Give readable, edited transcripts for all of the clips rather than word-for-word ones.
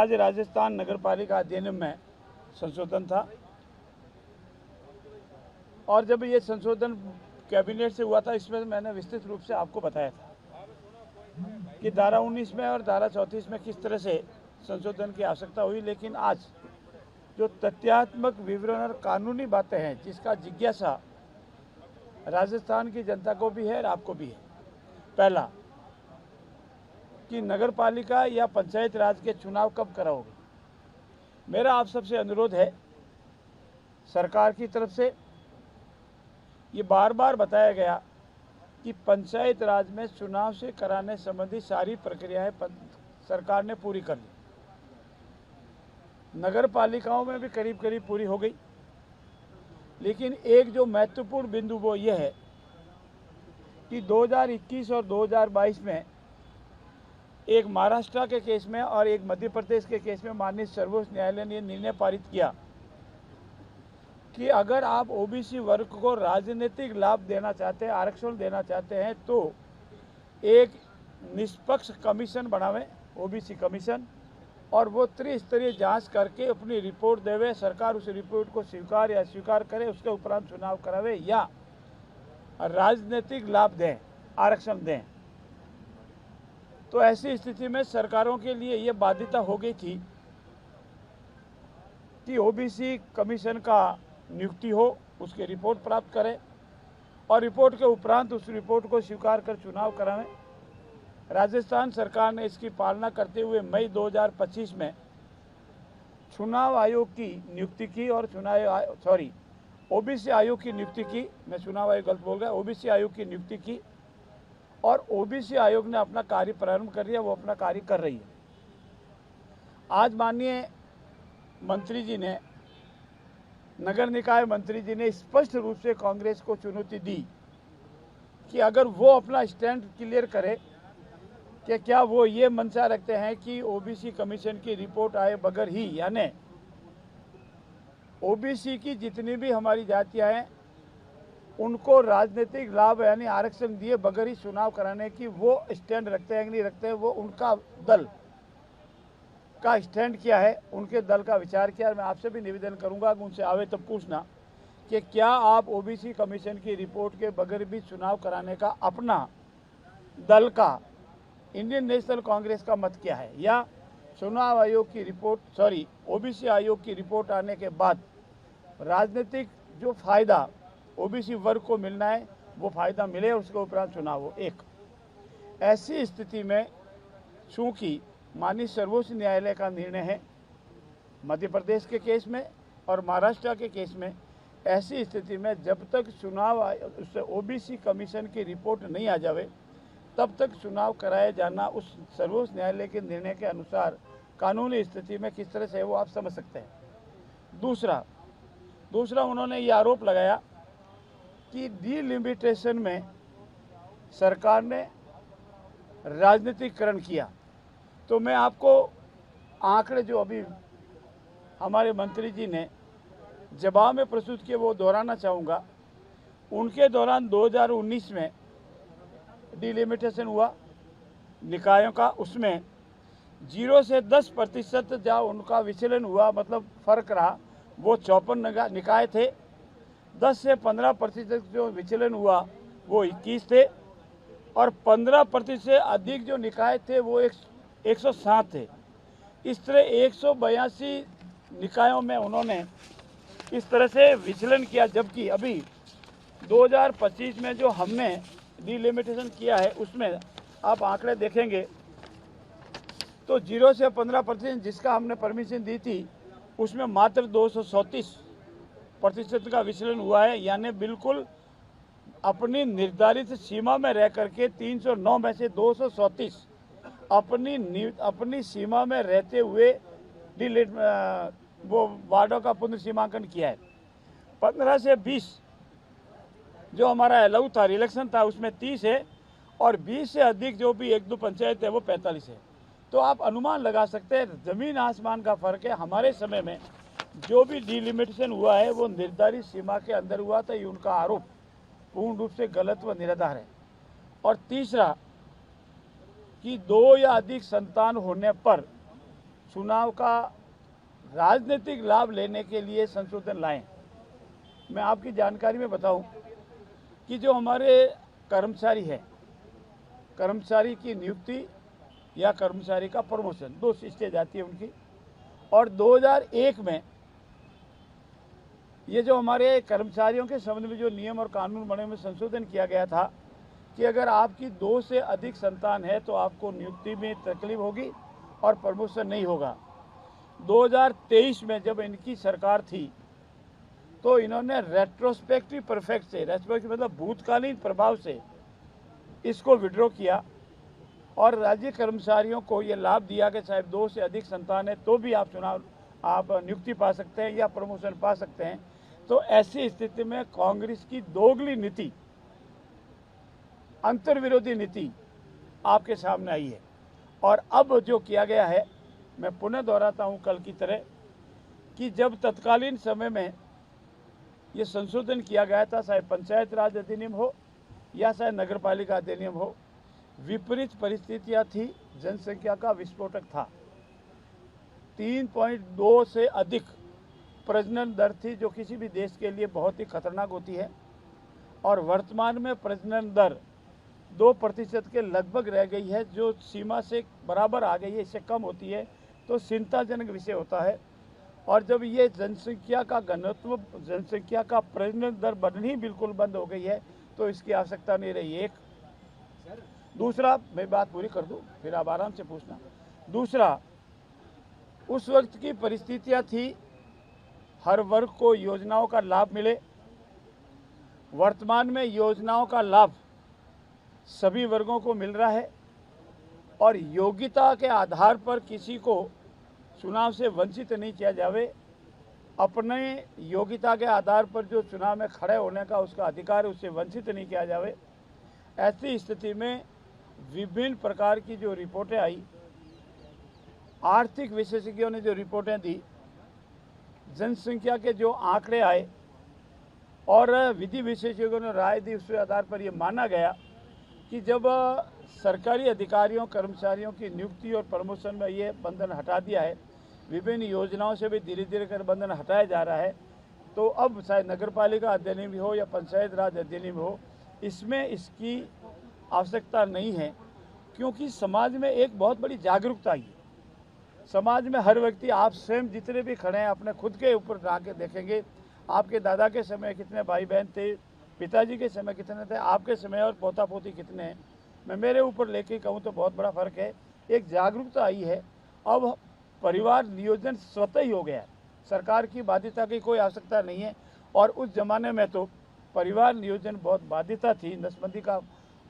राज्य राजस्थान नगरपालिका अधिनियम में संशोधन था और जब ये संशोधन कैबिनेट से हुआ था, इसमें मैंने विस्तृत रूप से आपको बताया था कि धारा 19 में और धारा 34 में किस तरह से संशोधन की आवश्यकता हुई। लेकिन आज जो तथ्यात्मक विवरण और कानूनी बातें हैं जिसका जिज्ञासा राजस्थान की जनता को भी है और आपको भी है। पहला कि नगरपालिका या पंचायत राज के चुनाव कब कराओगे। मेरा आप सबसे अनुरोध है, सरकार की तरफ से ये बार बार बताया गया कि पंचायत राज में चुनाव से कराने संबंधी सारी प्रक्रियाएं सरकार ने पूरी कर ली। नगर पालिकाओं में भी करीब करीब पूरी हो गई। लेकिन एक जो महत्वपूर्ण बिंदु वो ये है कि 2021 और 2022 में एक महाराष्ट्र के केस में और एक मध्य प्रदेश के केस में माननीय सर्वोच्च न्यायालय ने निर्णय पारित किया कि अगर आप ओबीसी वर्ग को राजनीतिक लाभ देना चाहते हैं, आरक्षण देना चाहते हैं, तो एक निष्पक्ष कमीशन बनावे, ओबीसी कमीशन, और वो त्रिस्तरीय जांच करके अपनी रिपोर्ट देवे। सरकार उस रिपोर्ट को स्वीकार या अस्वीकार करे, उसके उपरांत चुनाव करावे या राजनीतिक लाभ दें, आरक्षण दें। तो ऐसी स्थिति में सरकारों के लिए ये बाध्यता हो गई थी कि ओबीसी कमीशन का नियुक्ति हो, उसकी रिपोर्ट प्राप्त करें और रिपोर्ट के उपरांत उस रिपोर्ट को स्वीकार कर चुनाव करावें। राजस्थान सरकार ने इसकी पालना करते हुए मई 2025 में चुनाव आयोग की नियुक्ति की और ओबीसी आयोग की नियुक्ति की। मैं चुनाव आयोग गलत बोल गया, ओबीसी आयोग की नियुक्ति की और ओबीसी आयोग ने अपना कार्य प्रारंभ कर दिया, वो अपना कार्य कर रही है। आज माननीय मंत्री जी ने, नगर निकाय मंत्री जी ने स्पष्ट रूप से कांग्रेस को चुनौती दी कि अगर वो अपना स्टैंड क्लियर करे कि क्या वो ये मंशा रखते हैं कि ओबीसी कमीशन की रिपोर्ट आए बगैर ही, यानी ओबीसी की जितनी भी हमारी जातियां हैं उनको राजनीतिक लाभ यानी आरक्षण दिए बगैर ही चुनाव कराने की वो स्टैंड रखते हैं कि नहीं रखते हैं, वो उनका दल का स्टैंड क्या है, उनके दल का विचार क्या है। मैं आपसे भी निवेदन करूंगा कि उनसे आवे तब पूछना कि क्या आप ओबीसी कमीशन की रिपोर्ट के बगैर भी चुनाव कराने का अपना दल का, इंडियन नेशनल कांग्रेस का मत क्या है, या चुनाव आयोग की रिपोर्ट ओबीसी आयोग की रिपोर्ट आने के बाद राजनीतिक जो फायदा ओबीसी वर्ग को मिलना है वो फायदा मिले और उसके उपरांत चुनाव हो। एक ऐसी स्थिति में चूंकि माननीय सर्वोच्च न्यायालय का निर्णय है मध्य प्रदेश के केस में और महाराष्ट्र के केस में, ऐसी स्थिति में जब तक चुनाव ओबीसी कमीशन की रिपोर्ट नहीं आ जावे तब तक चुनाव कराया जाना उस सर्वोच्च न्यायालय के निर्णय के अनुसार कानूनी स्थिति में किस तरह से है वो आप समझ सकते हैं। दूसरा उन्होंने ये आरोप लगाया कि डिलिमिटेशन में सरकार ने राजनीतिकरण किया। तो मैं आपको आंकड़े जो अभी हमारे मंत्री जी ने जवाब में प्रस्तुत किए वो दोहराना चाहूँगा। उनके दौरान 2019 में डिलिमिटेशन हुआ निकायों का, उसमें 0 से 10% जहाँ उनका विचलन हुआ, मतलब फर्क रहा, वो 54 निकाय थे। 10 से 15% जो विचलन हुआ वो 21 थे और 15% से अधिक जो निकाय थे वो 107 थे। इस तरह 182 निकायों में उन्होंने इस तरह से विचलन किया। जबकि अभी 2025 में जो हमने डिलिमिटेशन किया है उसमें आप आंकड़े देखेंगे तो 0 से 15% जिसका हमने परमिशन दी थी उसमें मात्र 237% का विचलन हुआ है, यानी बिल्कुल अपनी निर्धारित सीमा में रह करके 309 में से 237 अपनी सीमा में रहते हुए वो वार्डों का पुनर्सीमांकन किया है। 15 से 20 जो हमारा अलाउ था, रिलेक्शन था, उसमें 30 है और 20 से अधिक जो भी 1-2 पंचायत है वो 45 है। तो आप अनुमान लगा सकते हैं ज़मीन आसमान का फ़र्क है। हमारे समय में जो भी डिलिमिटेशन हुआ है वो निर्धारित सीमा के अंदर हुआ था, ये उनका आरोप पूर्ण रूप से गलत व निराधार है। और तीसरा कि 2 या अधिक संतान होने पर चुनाव का राजनीतिक लाभ लेने के लिए संशोधन लाए। मैं आपकी जानकारी में बताऊं कि जो हमारे कर्मचारी हैं, कर्मचारी की नियुक्ति या कर्मचारी का प्रमोशन, 2 स्टेज आती है उनकी। और 2001 में ये जो हमारे कर्मचारियों के संबंध में जो नियम और कानून बने में संशोधन किया गया था कि अगर आपकी 2 से अधिक संतान है तो आपको नियुक्ति में तकलीफ होगी और प्रमोशन नहीं होगा। 2023 में जब इनकी सरकार थी तो इन्होंने रेट्रोस्पेक्टिव परफेक्ट से, रेट्रोस्पेक्टिव मतलब भूतकालीन प्रभाव से इसको विड्रॉ किया और राज्य कर्मचारियों को ये लाभ दिया कि चाहे 2 से अधिक संतान है तो भी आप नियुक्ति पा सकते हैं या प्रमोशन पा सकते हैं। तो ऐसी स्थिति में कांग्रेस की दोगली नीति, अंतर्विरोधी नीति आपके सामने आई है। और अब जो किया गया है, मैं पुनः दोहराता हूं कल की तरह, कि जब तत्कालीन समय में ये संशोधन किया गया था, चाहे पंचायत राज अधिनियम हो या चाहे नगरपालिका अधिनियम हो, विपरीत परिस्थितियां थी, जनसंख्या का विस्फोटक था। 3.2 से अधिक प्रजनन दर थी, जो किसी भी देश के लिए बहुत ही खतरनाक होती है। और वर्तमान में प्रजनन दर 2% के लगभग रह गई है, जो सीमा से बराबर आ गई है, इससे कम होती है तो चिंताजनक विषय होता है। और जब ये जनसंख्या का घनत्व, जनसंख्या का प्रजनन दर बढ़नी बिल्कुल बंद हो गई है तो इसकी आवश्यकता नहीं रही। एक दूसरा, मैं बात पूरी कर दूं फिर आप आराम से पूछना। दूसरा, उस वक्त की परिस्थितियां थी हर वर्ग को योजनाओं का लाभ मिले। वर्तमान में योजनाओं का लाभ सभी वर्गों को मिल रहा है और योग्यता के आधार पर किसी को चुनाव से वंचित नहीं किया जावे। अपने योग्यता के आधार पर जो चुनाव में खड़े होने का उसका अधिकार है, उससे वंचित नहीं किया जावे। ऐसी स्थिति में विभिन्न प्रकार की जो रिपोर्टें आई, आर्थिक विशेषज्ञों ने जो रिपोर्टें दी, जनसंख्या के जो आंकड़े आए और विधि विशेषज्ञों ने राय दी, उसके आधार पर यह माना गया कि जब सरकारी अधिकारियों कर्मचारियों की नियुक्ति और प्रमोशन में ये बंधन हटा दिया है, विभिन्न योजनाओं से भी धीरे धीरे कर बंधन हटाया जा रहा है, तो अब चाहे नगरपालिका अधिनियम हो या पंचायत राज अधिनियम हो, इसमें इसकी आवश्यकता नहीं है। क्योंकि समाज में एक बहुत बड़ी जागरूकता आई है। समाज में हर व्यक्ति, आप स्वयं जितने भी खड़े हैं अपने खुद के ऊपर जाके देखेंगे, आपके दादा के समय कितने भाई बहन थे, पिताजी के समय कितने थे, आपके समय और पोता पोती कितने हैं। मैं मेरे ऊपर लेके कहूँ तो बहुत बड़ा फर्क है। एक जागरूकता आई है। अब परिवार नियोजन स्वतः ही हो गया है, सरकार की बाध्यता की कोई आवश्यकता नहीं है। और उस जमाने में तो परिवार नियोजन बहुत बाध्यता थी। नसबंदी का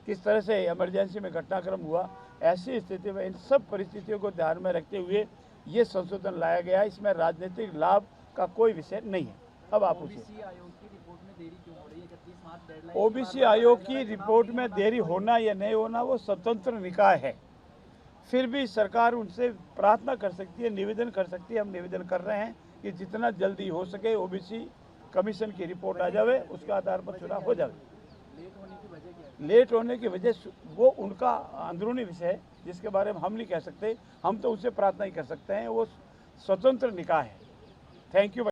किस तरह से इमरजेंसी में घटनाक्रम हुआ, ऐसी स्थिति में इन सब परिस्थितियों को ध्यान में रखते हुए ये संशोधन लाया गया है। इसमें राजनीतिक लाभ का कोई विषय नहीं है। अब आप पूछिए। ओबीसी आयोग की रिपोर्ट में देरी होना या नहीं होना वो स्वतंत्र निकाय है। फिर भी सरकार उनसे प्रार्थना कर सकती है, निवेदन कर सकती है। हम निवेदन कर रहे हैं कि जितना जल्दी हो सके ओबीसी कमीशन की रिपोर्ट आ जावे, उसके आधार पर चुनाव हो जावे। लेट होने की वजह वो उनका अंदरूनी विषय है, जिसके बारे में हम नहीं कह सकते। हम तो उससे प्रार्थना ही कर सकते हैं। वो स्वतंत्र निकाय है। Thank you.